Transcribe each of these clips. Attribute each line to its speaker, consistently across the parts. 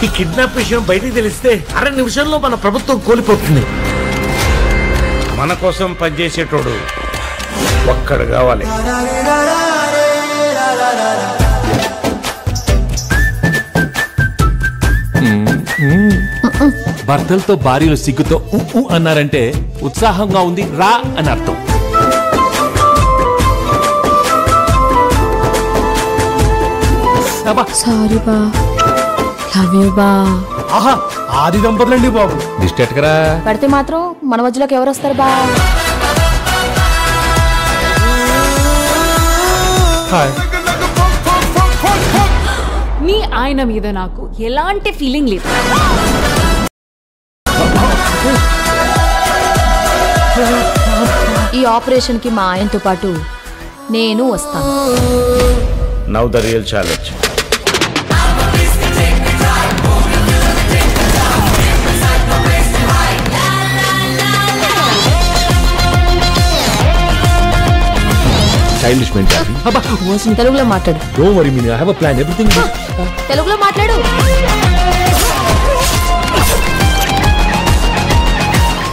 Speaker 1: ఈ కిడ్నాప్ విషయం బయటికి తెలిస్తే 6 నిమిషంలో మన ప్రభుత్వం కోల్పోతుంది. మన కోసం పనిచేసేటోడు ఒక్కడు కావాలి.
Speaker 2: భర్తలతో భార్యలు సిగ్గుతో అన్నారంటే ఉత్సాహంగా ఉంది రా అని అర్థం.
Speaker 3: సారీ బా, లవ్ యూ బా.
Speaker 2: ఆహా, ఆది దంపతులండి బాబు. దిష్టెట్కరా
Speaker 3: పడితే మాత్రం మన మధ్యలోకి ఎవరు వస్తారు బా?
Speaker 4: మీ ఆయన మీద నాకు ఎలాంటి ఫీలింగ్ లేదు.
Speaker 3: ఈ ఆపరేషన్ కి మా ఆయనతో పాటు నేను వస్తాను.
Speaker 1: Now the real challenge.
Speaker 2: Childish mentality.
Speaker 3: తెలుగులో మాట్లాడు.
Speaker 2: Don't worry Meena, I have a plan. Everything
Speaker 3: తెలుగులో మాట్లాడు.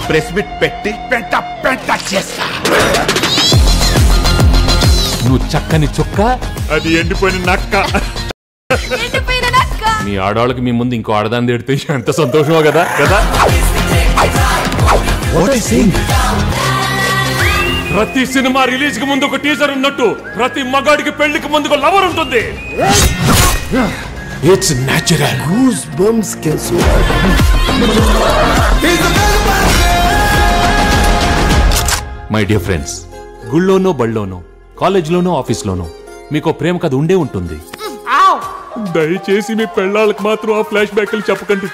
Speaker 5: ప్రెస్ మీట్ పెట్టి పెంట పెంట చేస్తా.
Speaker 2: నువ్వు చక్కని చుక్క,
Speaker 5: అది ఎండిపోయిన నక్క.
Speaker 2: మీ ఆడవాళ్ళకి మీ ముందు ఇంకో ఆడదాన్ని తిడితే ఎంత సంతోషమో కదా కదా. ప్రతి సినిమా రిలీజ్ కి ముందు ఒక టీజర్ ఉన్నట్టు ప్రతి మగాడికి పెళ్లికి ముందు ఒక లవర్ ఉంటుంది. It's natural.
Speaker 1: Goosebumps can so.
Speaker 2: My dear friends, గుళ్ళోనో బళ్ళోనో కాలేజ్లోనో ఆఫీస్లోనో మీకు ప్రేమ కథ ఉండే ఉంటుంది. దయచేసి మీ పెళ్ళాళ్ళకి మాత్రం ఆ ఫ్లాష్ బ్యాక్లు చెప్పకండి.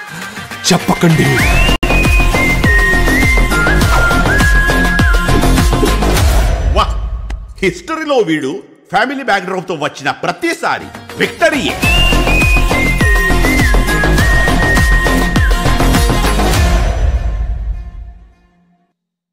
Speaker 5: హిస్టరీలో వీడు ఫ్యామిలీ బ్యాక్గ్రౌండ్ తో వచ్చిన ప్రతిసారి విక్టరీయే.